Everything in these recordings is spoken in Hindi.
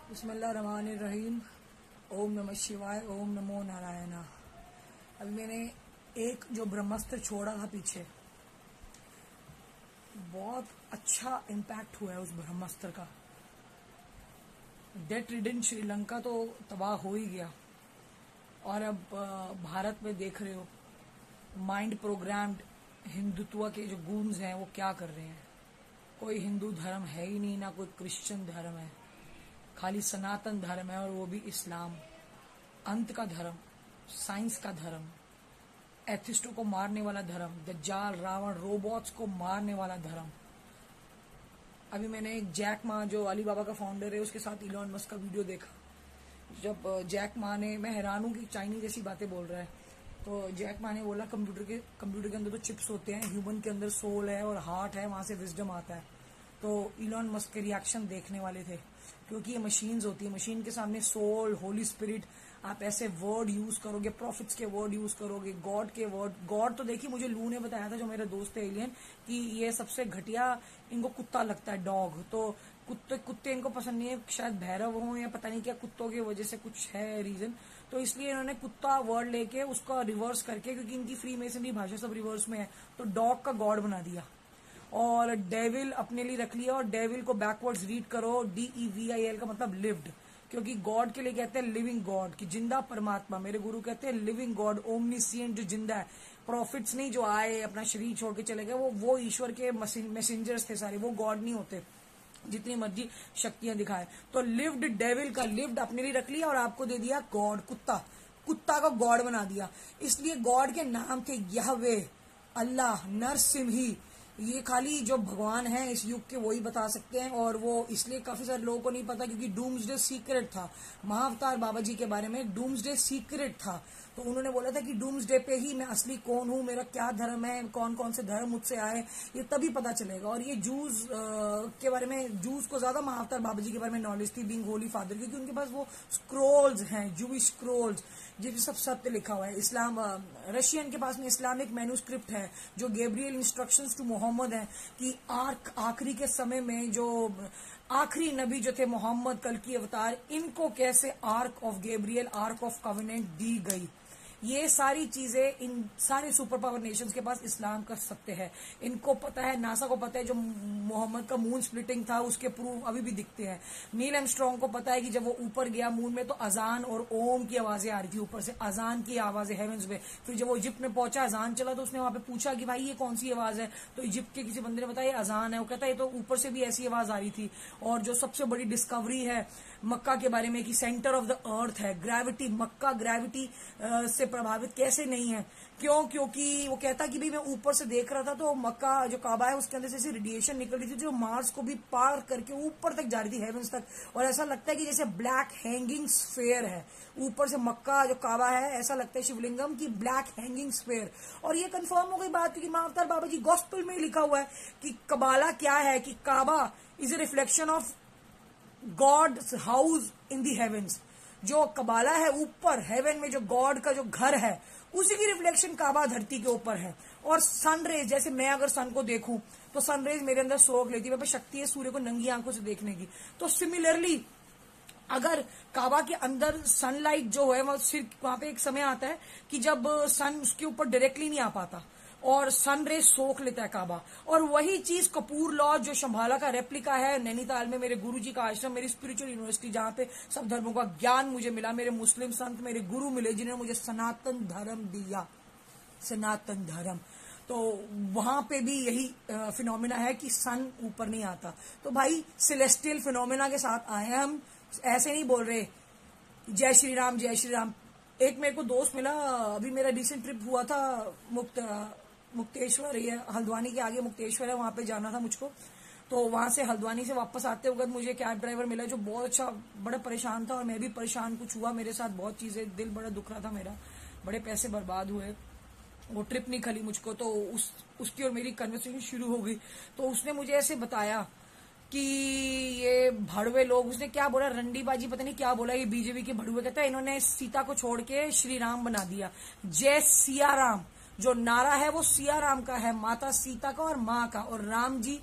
बिस्मिल्लाहिर्रहमानिर्रहीम। ओम नमः शिवाय, ओम नमो नारायण। अभी मैंने एक जो ब्रह्मास्त्र छोड़ा था पीछे, बहुत अच्छा इम्पैक्ट हुआ है उस ब्रह्मास्त्र का। डेट रिडन श्रीलंका तो तबाह हो ही गया, और अब भारत में देख रहे हो माइंड प्रोग्राम्ड हिंदुत्व के जो गूंज हैं वो क्या कर रहे हैं। कोई हिंदू धर्म है ही नहीं, ना कोई क्रिश्चियन धर्म है, खाली सनातन धर्म है, और वो भी इस्लाम। अंत का धर्म, साइंस का धर्म, एथिस्टों को मारने वाला धर्म, दज्जाल, रावण, रोबोट्स को मारने वाला धर्म। अभी मैंने एक जैक मा, जो अलीबाबा का फाउंडर है, उसके साथ इलॉन मस्क का वीडियो देखा। जब जैक मा ने, मैं हैरान हूं कि चाइनीज जैसी बातें बोल रहा है, तो जैक मा ने बोला कंप्यूटर के अंदर तो चिप्स होते हैं, ह्यूमन के अंदर सोल है और हार्ट है, वहां से विजडम आता है। तो इलॉन मस्क के रिएक्शन देखने वाले थे, क्योंकि ये मशीन्स होती है, मशीन के सामने सोल, होली स्पिरिट, आप ऐसे वर्ड यूज करोगे, प्रॉफिट्स के वर्ड यूज करोगे, गॉड के वर्ड। गॉड तो देखिए, मुझे लू ने बताया था, जो मेरा दोस्त है एलियन, कि ये सबसे घटिया इनको कुत्ता लगता है, डॉग। तो कुत्ते इनको पसंद नहीं है, शायद भैरव हो या पता नहीं क्या, कुत्तों की वजह से कुछ है रीजन। तो इसलिए इन्होंने कुत्ता वर्ड लेके उसका रिवर्स करके, क्योंकि इनकी फ्री मेसनरी भाषा सब रिवर्स में है, तो डॉग का गॉड बना दिया और डेविल अपने लिए रख लिया। और डेविल को बैकवर्ड्स रीड करो, DEVIL का मतलब लिव्ड, क्योंकि गॉड के लिए कहते हैं लिविंग गॉड, की जिंदा परमात्मा। मेरे गुरु कहते हैं लिविंग गॉड, ओमनीसिएंट, जो जिंदा है। प्रॉफिट्स नहीं जो आए अपना शरीर छोड़ के चले गए, वो ईश्वर के मैसेंजर्स थे सारे, वो गॉड नहीं होते, जितनी मर्जी शक्तियां दिखाए। तो लिव्ड, डेविल का लिव्ड अपने लिए रख लिया और आपको दे दिया गॉड, कुत्ता का गॉड बना दिया। इसलिए गॉड के नाम थे यहवे, अल्लाह, नरसिम्ही। ये खाली जो भगवान है इस युग के वही बता सकते हैं, और वो इसलिए काफी सारे लोगों को नहीं पता, क्योंकि डूम्सडे सीक्रेट था। महाअवतार बाबा जी के बारे में डूम्सडे सीक्रेट था, तो उन्होंने बोला था कि डूम्सडे पे ही मैं असली कौन हूँ, मेरा क्या धर्म है, कौन कौन से धर्म मुझसे आए, ये तभी पता चलेगा। और ये जूस के बारे में, जूस को ज्यादा महाअवतार बाबा जी के बारे में नॉलेज थी, बीइंग होली फादर, क्योंकि उनके पास वो स्क्रोल्स हैं, जूविश स्क्रोल्स, जिसमें सब सत्य लिखा हुआ है। इस्लाम, रशियन के पास में इस्लामिक मैन्यूस्क्रिप्ट है, जो गैब्रियल इंस्ट्रक्शंस टू मोहम्मद है, कि आखिरी के समय में जो आखिरी नबी जो थे मोहम्मद, कल की अवतार, इनको कैसे ark of Gabriel, ark of covenant दी गई। ये सारी चीजें इन सारे सुपर पावर नेशंस के पास इस्लाम का सत्य है। इनको पता है, नासा को पता है, जो मोहम्मद का मून स्प्लिटिंग था उसके प्रूफ अभी भी दिखते हैं। नील आर्मस्ट्रांग को पता है कि जब वो ऊपर गया मून में, तो अजान और ओम की आवाजें आ रही थी ऊपर से, अजान की आवाजें हेवेंस में। फिर जब वो इजिप्ट में पहुंचा, अजान चला, तो उसने वहां पे पूछा कि भाई ये कौन सी आवाज है, तो इजिप्ट के किसी बंदे ने बताया ये अजान है। वो कहता है ये तो ऊपर से भी ऐसी आवाज आ रही थी। और जो सबसे बड़ी डिस्कवरी है मक्का के बारे में, कि सेंटर ऑफ द अर्थ है, ग्रेविटी, मक्का ग्रेविटी से प्रभावित कैसे नहीं है। क्यों? क्योंकि वो कहता कि भाई मैं ऊपर से देख रहा था, तो मक्का जो काबा है उसके अंदर से ऐसी रेडिएशन निकल रही थी, जो मार्स को भी पार करके ऊपर तक जा रही थी, हेवंस तक। और ऐसा लगता है कि जैसे ब्लैक हैंगिंग स्फेयर है ऊपर से, मक्का जो काबा है, ऐसा लगता है शिवलिंगम की ब्लैक हैंगिंग स्फेयर। और ये कंफर्म हो गई बात, क्योंकि महाअवतार बाबा जी गॉस्पेल में लिखा हुआ है कि कबाला क्या है, कि Kaaba is a reflection of God's house in the heavens. जो कबाला है ऊपर हेवन में, जो गॉड का जो घर है, उसी की रिफ्लेक्शन काबा धरती के ऊपर है। और सनरेज, जैसे मैं अगर सन को देखूं तो सनरेज मेरे अंदर सोख लेती है, मेरे पास शक्ति है सूर्य को नंगी आंखों से देखने की। तो सिमिलरली अगर काबा के अंदर सनलाइट जो है, वो सिर्फ वहां पे एक समय आता है कि जब सन उसके ऊपर डायरेक्टली नहीं आ पाता और सनरेज सोख लेता है काबा। और वही चीज कपूर लॉज, जो शंभाला का रेप्लिका है, नैनीताल में मेरे गुरुजी का आश्रम, मेरी स्पिरिचुअल यूनिवर्सिटी, जहां पे सब धर्मों का ज्ञान मुझे मिला, मेरे मुस्लिम संत, मेरे गुरु मिले, जिन्होंने मुझे सनातन धर्म दिया, सनातन धर्म। तो वहां पे भी यही फिनोमिना है कि सन ऊपर नहीं आता। तो भाई सेलेस्टियल फिनोमिना के साथ आए हैं हम, ऐसे नहीं बोल रहे जय श्री राम जय श्री राम। एक मेरे को दोस्त मिला, अभी मेरा रिसेंट ट्रिप हुआ था मुक्तेश्वर, ये हल्द्वानी के आगे मुक्तेश्वर है, वहां पे जाना था मुझको। तो वहां से हल्द्वानी से वापस आते वक्त मुझे कैब ड्राइवर मिला, जो बहुत अच्छा, बड़ा परेशान था, और मैं भी परेशान, कुछ हुआ मेरे साथ, बहुत चीजें, दिल बड़ा दुख रहा था मेरा, बड़े पैसे बर्बाद हुए, वो ट्रिप नहीं खली मुझको। तो उसकी और मेरी कन्वर्सेशन शुरू हो गई। तो उसने मुझे ऐसे बताया कि ये भड़वे लोग, उसने क्या बोला, रंडीबाजी पता नहीं क्या बोला, ये बीजेपी के भड़वे, कहता है इन्होंने सीता को छोड़ के श्री राम बना दिया। जय सिया राम जो नारा है वो सिया राम का है, माता सीता का और माँ का, और राम जी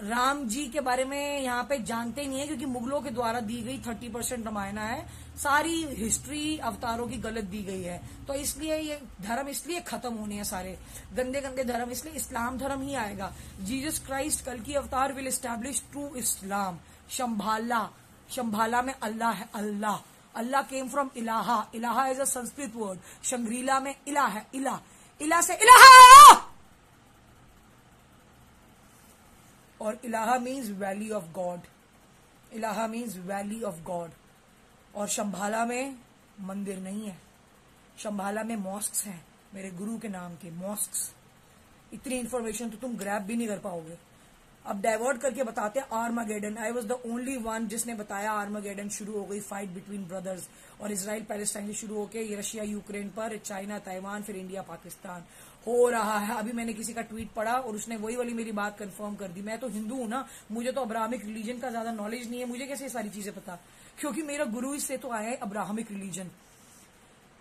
राम जी के बारे में यहाँ पे जानते नहीं है, क्योंकि मुगलों के द्वारा दी गई 30% रामायण है, सारी हिस्ट्री अवतारों की गलत दी गई है। तो इसलिए ये धर्म इसलिए खत्म होने हैं, सारे गंदे गंदे धर्म, इसलिए इस्लाम धर्म ही आएगा। जीसस क्राइस्ट कल की अवतार विल एस्टैब्लिश ट्रू इस्लाम। शंभाला में अल्लाह है, अल्लाह। अल्लाह केम फ्रॉम इलाहा, इलाहा is a Sanskrit word. Shangrila में इला है, इला, इला से इलाहा, और इलाहा मीन्स वैली ऑफ गॉड, इलाहा मीन्स वैली ऑफ गॉड। और शंभाला में मंदिर नहीं है, शंभाला में मॉस्क्स हैं, मेरे गुरु के नाम के मॉस्क्स। इतनी इंफॉर्मेशन तो तुम ग्रैब भी नहीं कर पाओगे। अब डाइवर्ट करके बताते हैं Armageddon. I was the only one जिसने बताया आर्मागेडन शुरू हो गई, फाइट बिटवीन ब्रदर्स, और इसराइल पैलेस्टाइन से शुरू होकर ये रशिया यूक्रेन पर, चाइना ताइवान, फिर इंडिया पाकिस्तान हो रहा है। अभी मैंने किसी का ट्वीट पढ़ा और उसने वही वाली मेरी बात कंफर्म कर दी। मैं तो हिंदू हूं ना, मुझे तो अब्राहमिक रिलीजन का ज्यादा नॉलेज नहीं है, मुझे कैसे ये सारी चीजें पता, क्योंकि मेरा गुरु इससे तो आया है Abrahamic religion.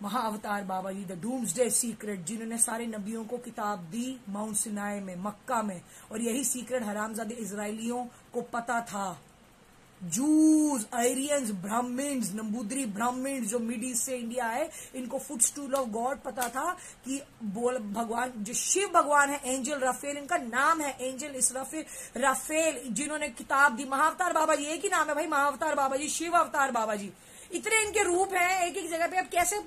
Mahavatar Baba ji, the doomsday secret, जिन्होंने सारे नबियों को किताब दी माउंट सिनाई में, मक्का में, और यही सीक्रेट हरामजादे इजराइलियों को पता था। जूज, आयरियंस, ब्राह्मण्स, नंबूदरी ब्राह्मण्स जो मिड ईस्ट से इंडिया आए, इनको फुटस्टूल ऑफ गॉड पता था कि भगवान जो शिव भगवान है, एंजल राफेल इनका नाम है, एंजल इसराफिल राफेल, जिन्होंने किताब दी। महाअवतार बाबा जी एक ही नाम है भाई, महाअवतार बाबा जी, शिव अवतार बाबा जी, इतने इनके रूप हैं एक एक जगह पे। अब कैसे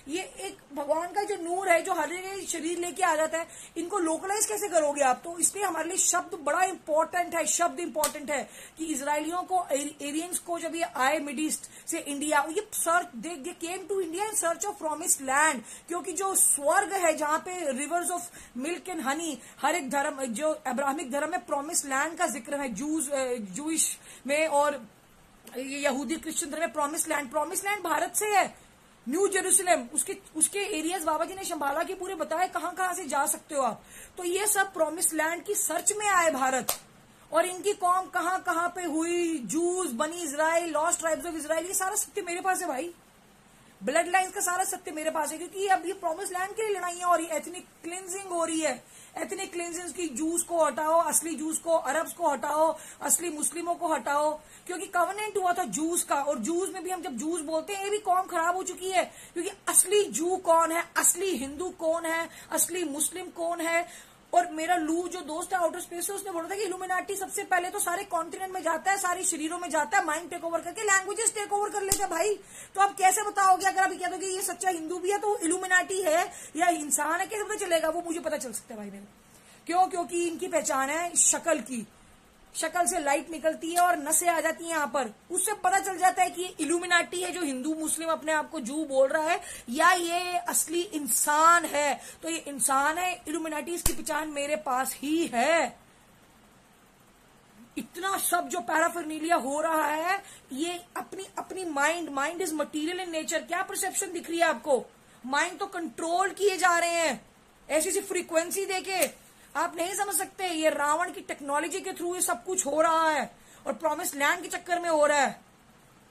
ये एक भगवान का जो नूर है जो हर जगह शरीर लेके आ जाता है, इनको लोकलाइज कैसे करोगे आप? तो इसलिए हमारे लिए शब्द बड़ा इंपॉर्टेंट है, शब्द इंपॉर्टेंट है कि इजराइलियों को, एरियंस को जब ये आए मिड ईस्ट से इंडिया, ये search they came to India in search of promised land, क्योंकि जो स्वर्ग है जहां पे rivers of milk and honey, हर एक धर्म जो अब्राहमिक धर्म में प्रॉमिस्ड लैंड का जिक्र है, जूइश में और यहूदी क्रिश्चियन धर्म में प्रॉमिस लैंड भारत से है, न्यू जेरूसलम, उसके एरियाज बाबा जी ने शंभाला के पूरे बताए कहां कहां से जा सकते हो आप। तो ये सब प्रॉमिस लैंड की सर्च में आए भारत, और इनकी कौम कहां कहां पे हुई, जूस, बनी Israel, lost tribes of Israel, ये सारा सत्य मेरे पास है भाई, ब्लड लाइन्स का सारा सत्य मेरे पास है। क्योंकि अब ये प्रॉमिस लैंड के लिए लड़ाइयां हो रही है, एथनिक क्लिनजिंग हो रही है, एथनिक क्लिनजिंग की, जूस को हटाओ, असली जूस को, अरब्स को हटाओ, असली मुस्लिमों को हटाओ, क्योंकि कवनेंट हुआ था जूस का, और जूस में भी हम जब जूस बोलते हैं ये भी कौम खराब हो चुकी है, क्योंकि असली जू कौन है, असली हिंदू कौन है, असली मुस्लिम कौन है। और मेरा लू जो दोस्त है आउटर स्पेस से, उसने बोला था कि इल्यूमिनाटी सबसे पहले तो सारे कॉन्टिनेंट में जाता है, सारे शरीरों में जाता है, माइंड टेक ओवर करके लैंग्वेजेस टेक ओवर कर लेते हैं भाई। तो आप कैसे बताओगे, अगर आप कह दोगे ये सच्चा हिंदू भी है तो इल्यूमिनाटी है या इंसान है, कैसे पता चलेगा? वो मुझे पता चल सकता है भाई मेरे। क्यों? क्योंकि इनकी पहचान है शक्ल की, शक्ल से लाइट निकलती है और नसें आ जाती हैं यहाँ पर, उससे पता चल जाता है कि ये इल्यूमिनाटी है जो हिंदू मुस्लिम अपने आप को जू बोल रहा है, या ये असली इंसान है। तो ये इंसान है, इल्यूमिनाटी, इसकी पहचान मेरे पास ही है। इतना सब जो पैराफर्नीलिया हो रहा है, ये अपनी mind is material in nature. क्या परसेप्शन दिख रही है आपको? माइंड तो कंट्रोल किए जा रहे हैं ऐसी सी फ्रीक्वेंसी देके, आप नहीं समझ सकते। ये रावण की टेक्नोलॉजी के थ्रू ये सब कुछ हो रहा है, और प्रॉमिस लैंड के चक्कर में हो रहा है।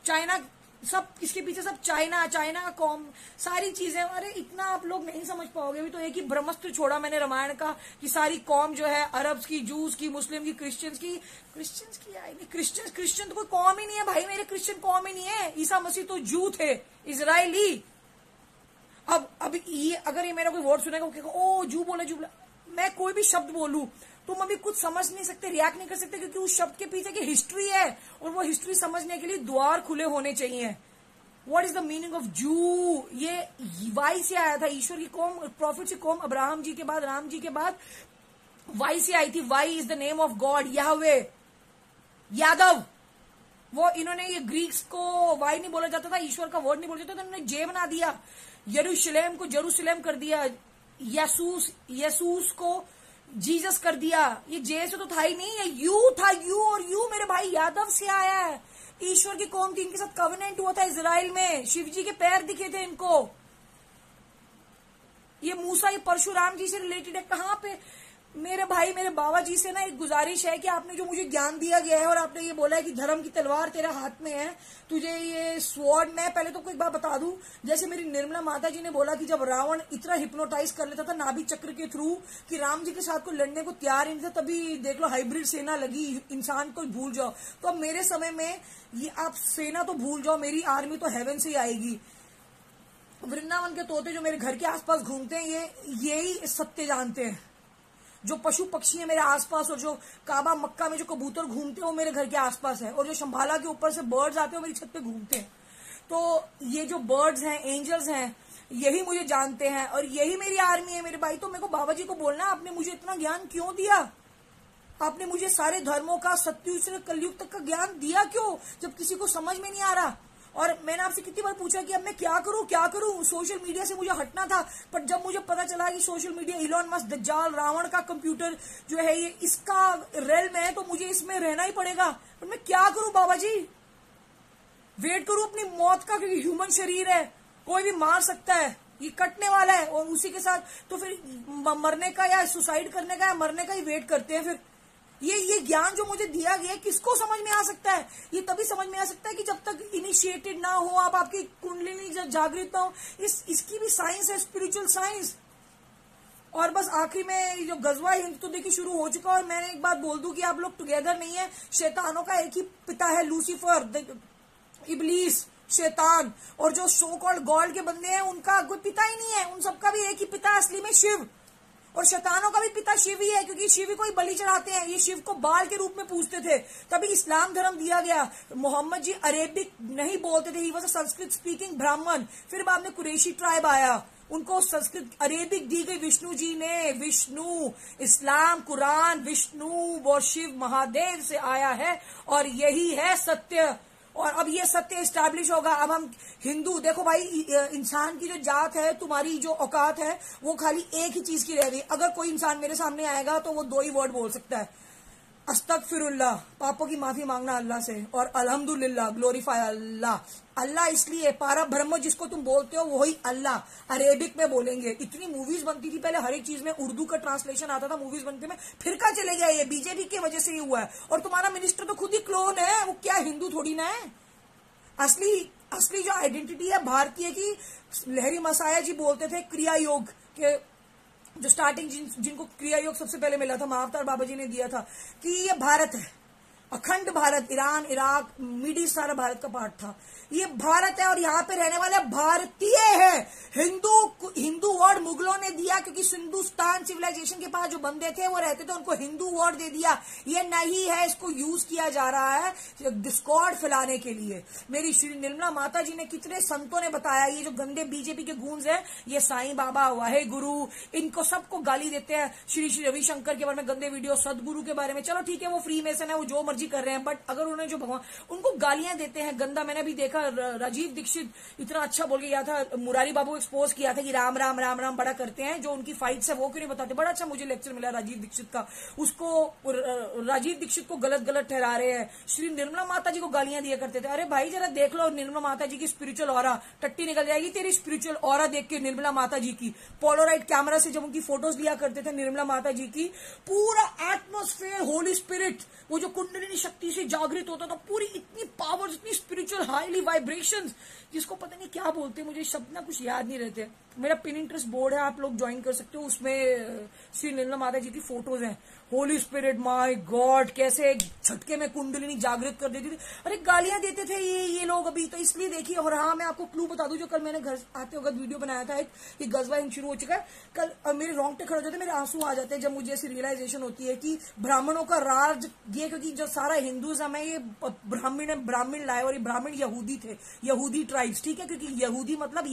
चाइना, सब इसके पीछे सब चाइना का कॉम, सारी चीजें। अरे इतना आप लोग नहीं समझ पाओगे। अभी तो एक ही ब्रह्मास्त्र छोड़ा मैंने रामायण का, कि सारी कॉम जो है, अरब्स की, जूस की, मुस्लिम की, क्रिश्चियंस की आएगी। क्रिश्चियन तो कोई कॉम ही नहीं है भाई, मेरे क्रिश्चियन कॉम ही नहीं है। ईसा मसीह तो जू थे, इजराइली। अब ये अगर ये मेरा कोई वर्ड सुनेगा, वो कहेगा ओ जू बोला, मैं कोई भी शब्द बोलूं तुम अभी कुछ समझ नहीं सकते, रिएक्ट नहीं कर सकते, क्योंकि उस शब्द के पीछे की हिस्ट्री है, और वो हिस्ट्री समझने के लिए द्वार खुले होने चाहिए। What is the meaning of जू? ये वाई से आया था, ईश्वर की कौम, प्रॉफिट की कौम, अब्राहम जी के बाद, राम जी के बाद वाई से आई थी। Y is the name of God, Yahweh, Yadav. वो इन्होंने, ये ग्रीक्स को वाई नहीं बोला जाता था, ईश्वर का वर्ड नहीं बोला जाता था, इन्होंने जे बना दिया। यरूशलेम को जेरूसलेम कर दिया, यसूस को जीसस कर दिया। ये जे से तो था ही नहीं, ये यू था, यू। और यू मेरे भाई यादव से आया है। ईश्वर की कौम थी, इनके साथ कवेनेंट हुआ था इजराइल में, शिव जी के पैर दिखे थे इनको। ये मूसा, ये परशुराम जी से रिलेटेड है। कहां पे मेरे भाई, मेरे बाबा जी से ना एक गुजारिश है कि आपने जो मुझे ज्ञान दिया गया है और आपने ये बोला है कि धर्म की तलवार तेरे हाथ में है, तुझे ये स्वॉर्ड, मैं पहले तो कोई बात बता दूं, जैसे मेरी निर्मला माता जी ने बोला कि जब रावण इतना हिप्नोटाइज कर लेता था नाभि चक्र के थ्रू कि राम जी के साथ को लड़ने को तैयार ही नहीं था, तभी देख लो हाइब्रिड सेना लगी, इंसान को भूल जाओ। तो अब मेरे समय में ये आप सेना तो भूल जाओ, मेरी आर्मी तो हेवन से ही आएगी। वृंदावन के तोते जो मेरे घर के आसपास घूमते हैं, यही सत्य जानते हैं। जो पशु पक्षी है मेरे आसपास और जो काबा मक्का में जो कबूतर घूमते हैं वो मेरे घर के आसपास है, और जो शंभाला के ऊपर से बर्ड्स आते हैं वो मेरी छत पे घूमते हैं। तो ये जो बर्ड्स हैं, एंजल्स हैं, यही मुझे जानते हैं और यही मेरी आर्मी है मेरे भाई। तो मेरे को बाबा जी को बोलना, आपने मुझे इतना ज्ञान क्यों दिया? आपने मुझे सारे धर्मों का, सत्युग से कलयुग तक का ज्ञान दिया क्यों, जब किसी को समझ में नहीं आ रहा? और मैंने आपसे कितनी बार पूछा कि अब मैं क्या करूं? सोशल मीडिया से मुझे हटना था, पर जब मुझे पता चला कि सोशल मीडिया इलॉन मस्क, दज्जाल, रावण का कंप्यूटर जो है ये इसका रेल में है, तो मुझे इसमें रहना ही पड़ेगा। पर मैं क्या करूं बाबा जी? वेट करूं अपनी मौत का, क्योंकि ह्यूमन शरीर है, कोई भी मार सकता है, ये कटने वाला है, और उसी के साथ तो फिर मरने का या सुसाइड करने का या मरने का ही वेट करते हैं। फिर ये ज्ञान जो मुझे दिया गया किसको समझ में आ सकता है? ये तभी समझ में आ सकता है कि जब तक इनिशिएटेड ना हो आप, आपकी कुंडलिनी जागृत ना हो। इसकी भी साइंस है, स्पिरिचुअल साइंस। और बस आखिरी में जो गजवा हिंद तो देखिए शुरू हो चुका, और मैंने एक बात बोल दूं कि आप लोग टुगेदर नहीं है, शैतानों का एक ही पिता है, लूसीफर, इबलीस, शैतान, और जो सो कॉल्ड गॉड के बंदे हैं उनका कोई पिता ही नहीं है, उन सबका भी एक ही पिता है असली में, शिव। और शैतानों का भी पिता शिव ही है, क्योंकि शिव को ही बलि चढ़ाते हैं, ये शिव को बाल के रूप में पूजते थे, तभी इस्लाम धर्म दिया गया। मोहम्मद जी अरेबिक नहीं बोलते थे, he was a Sanskrit speaking ब्राह्मण। फिर बाद में कुरैशी ट्राइब आया, उनको संस्कृत अरेबिक दी गई विष्णु जी ने। विष्णु, इस्लाम, कुरान, विष्णु और शिव महादेव से आया है, और यही है सत्य। और अब ये सत्य एस्टैब्लिश होगा। अब हम हिंदू, देखो भाई, इंसान की जो जात है, तुम्हारी जो औकात है, वो खाली एक ही चीज की रह गई। अगर कोई इंसान मेरे सामने आएगा तो वो 2 ही वर्ड बोल सकता है, अस्तगफिरुल्लाह, पापों की माफी मांगना अल्लाह से, और अल्हम्दुलिल्लाह, ग्लोरीफाई अल्लाह। अल्लाह इसलिए पारा ब्रह्म जिसको तुम बोलते हो वही अल्लाह अरेबिक में बोलेंगे। इतनी मूवीज बनती थी पहले, हर एक चीज में उर्दू का ट्रांसलेशन आता था, मूवीज बनते में। फिर क्या चले गया? ये बीजेपी की वजह से ही हुआ है। और तुम्हारा मिनिस्टर तो खुद ही क्लोन है, वो क्या हिंदू थोड़ी ना है। असली जो आइडेंटिटी है भारतीय की, लहरी मसाया जी बोलते थे क्रिया योग के, जो स्टार्टिंग जिनको क्रिया योग सबसे पहले मिला था, महाअवतार बाबा जी ने दिया था, कि ये भारत है, अखंड Bharat, Iran, Iraq, mid east सारा भारत का पार्ट था। ये भारत है और यहाँ पे रहने वाले भारतीय है। हिंदू वर्ड मुगलों ने दिया, क्योंकि हिंदुस्तान सिविलाइजेशन के पास जो बंदे थे वो रहते थे, उनको हिंदू वर्ड दे दिया। ये नहीं है, इसको यूज किया जा रहा है डिस्कॉर्ड फैलाने के लिए। मेरी श्री निर्मला माता जी ने, कितने संतों ने बताया, ये जो गंदे बीजेपी के गूंज है, ये साईं बाबा, वाहे गुरु, इनको सबको गाली देते हैं। श्री रविशंकर के बारे में गंदे वीडियो, सदगुरु के बारे में, चलो ठीक है वो फ्री मेसन है, वो जो मर्जी कर रहे हैं, बट अगर उन्हें जो भगवान उनको गालियां देते हैं गंदा। मैंने भी देखा राजीव दीक्षित इतना अच्छा बोल के गया था, मुरारी बाबू एक्सपोज किया था कि राम राम राम राम बड़ा करते हैं, जो उनकी फाइट्स है वो क्यों नहीं बताते। बड़ा अच्छा मुझे लेक्चर मिला राजीव दीक्षित का, उसको राजीव दीक्षित को गलत ठहरा रहे हैं। श्री निर्मला माता जी को गालियां दिया करते थे। अरे भाई जरा देख लो निर्मला माता जी की स्पिरिचुअल ऑरा, टट्टी निकल जाएगी तेरी स्पिरिचुअल ऑरा देख के। निर्मला माता जी की पोलोराइड कैमरा से जब उनकी फोटोज लिया करते थे निर्मला माता जी की, पूरा एटमोस्फेयर होली स्पिरिट, वो जो कुंडलिनी शक्ति से जागृत होता था, पूरी इतनी पावर्स, इतनी स्पिरिचुअल हाईली वाइब्रेशंस, जिसको पता नहीं क्या बोलते हैं, मुझे शब्द ना कुछ याद नहीं रहते। मेरा पिनिंटरेस्ट बोर्ड है, आप लोग ज्वाइन कर सकते हो, उसमें श्री निर्मला माता जी की फोटोज हैं। होली स्पिरिट, माय गॉड, कैसे झटके में कुंडलिनी जागृत कर देती थी। अरे गालियां देते थे ये लोग अभी तो, इसलिए देखिए। और हाँ, मैं आपको क्लू बता दूं, जो कल मैंने घर आते वक्त वीडियो बनाया था, एक गजवा हिंद शुरू हो चुका है। कल मेरे रोंगटे खड़े हो जाते, मेरे आंसू आ जाते हैं जब मुझे ऐसी रियलाइजेशन होती है कि ब्राह्मणों का राज ये, क्योंकि जो सारा हिंदुइज्म है ये ब्राह्मण लाए, और ये ब्राह्मण यहूदी थे, यहूदी ट्राइब्स, ठीक है, क्योंकि यहूदी मतलब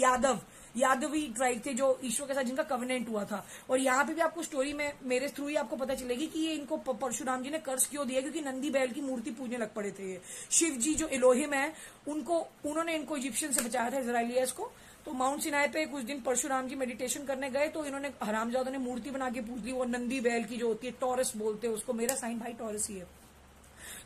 यादवी ट्राइब थे जो ईश्वर के साथ जिनका कवेनेंट हुआ था। और यहाँ पे भी आपको स्टोरी में मेरे थ्रू ही आपको पता चलेगी कि ये इनको परशुराम जी ने कर्ज क्यों दिया, क्योंकि नंदी बैल की मूर्ति पूजने लग पड़े थे। ये शिव जी जो इलोहिम है, उन्होंने इनको इजिप्शियन से बचाया था, इजराइलियस को। तो माउंट सिनाई पे कुछ दिन परशुराम जी मेडिटेशन करने गए, तो इन्होंने हरामजादों ने मूर्ति बना के पूज ली, वो नंदी बैल की जो होती है, टॉरस बोलते हैं उसको। मेरा साइन भाई टॉरस ही है।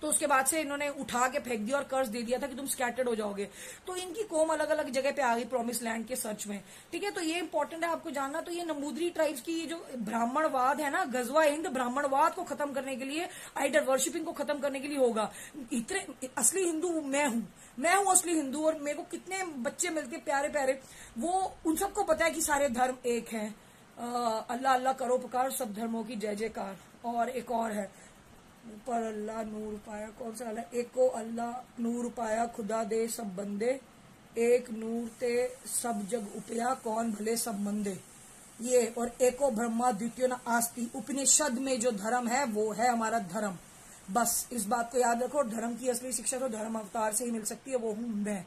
तो उसके बाद से इन्होंने उठा के फेंक दिया और कर्ज दे दिया था कि तुम स्कैटर्ड हो जाओगे। तो इनकी कौम अलग अलग जगह पे आ गई प्रॉमिस लैंड के सर्च में, ठीक है। तो ये इंपॉर्टेंट है आपको जानना। तो ये नंबूदरी ट्राइब्स की ये जो ब्राह्मणवाद है ना, गजवा हिंद ब्राह्मणवाद को खत्म करने के लिए, आइडल वर्शिपिंग को खत्म करने के लिए होगा। इतने असली हिंदू मैं हूं असली हिंदू, और मेरे को कितने बच्चे मिलते प्यारे प्यारे, वो उन सबको पता है कि सारे धर्म एक है। अल्लाह अल्लाह करो पुकार, सब धर्मों की जय जयकार। और एक और है, ऊपर अल्लाह नूर पाया, कौन सा अल्लाह, एको अल्लाह नूर पाया खुदा दे सब बंदे, एक नूर ते सब जग उपया कौन भले सब मंदे। ये और एको ब्रह्मा द्वितीय न आस्ति, उपनिषद में जो धर्म है वो है हमारा धर्म। बस इस बात को याद रखो। धर्म की असली शिक्षा तो धर्म अवतार से ही मिल सकती है, वो हूं मैं।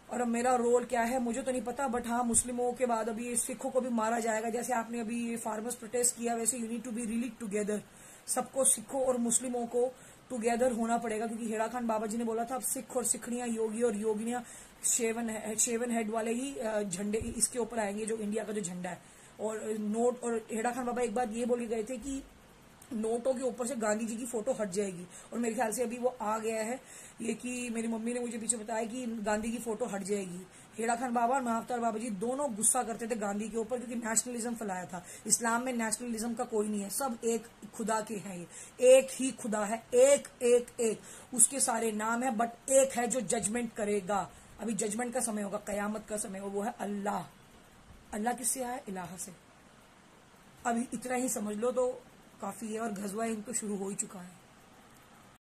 और अब मेरा रोल क्या है मुझे तो नहीं पता, बट हाँ, मुस्लिमों के बाद अभी सिखों को भी मारा जाएगा। जैसे आपने अभी ये फार्मर्स प्रोटेस्ट किया, वैसे you need to be really together. सबको, सिखों और मुस्लिमों को टुगेदर होना पड़ेगा, क्योंकि हेड़ा खान बाबा जी ने बोला था अब सिख और सिखड़ियां, योगी और योगिनियां शेवन हेड वाले ही झंडे इसके ऊपर आएंगे, जो इंडिया का जो झंडा है। और नोट, और हेड़ा खान बाबा एक बात ये बोल गए थे कि नोटों के ऊपर से गांधी जी की फोटो हट जाएगी, और मेरे ख्याल से अभी वो आ गया है ये, कि मेरी मम्मी ने मुझे पीछे बताया कि गांधी की फोटो हट जाएगी। हेड़ा खान बाबा और महाअवतार बाबा जी दोनों गुस्सा करते थे गांधी के ऊपर, क्योंकि नेशनलिज्म फैलाया था। इस्लाम में नेशनलिज्म का कोई नहीं है, सब एक खुदा के हैं, ये एक ही खुदा है, एक एक एक, उसके सारे नाम है, बट एक है जो जजमेंट करेगा। अभी जजमेंट का समय होगा, कयामत का समय होगा, वो है अल्लाह। अल्लाह किससे आया? इलाहा से। अभी इतना ही समझ लो तो काफी है, और गजवा हिंद तो शुरू हो ही चुका है।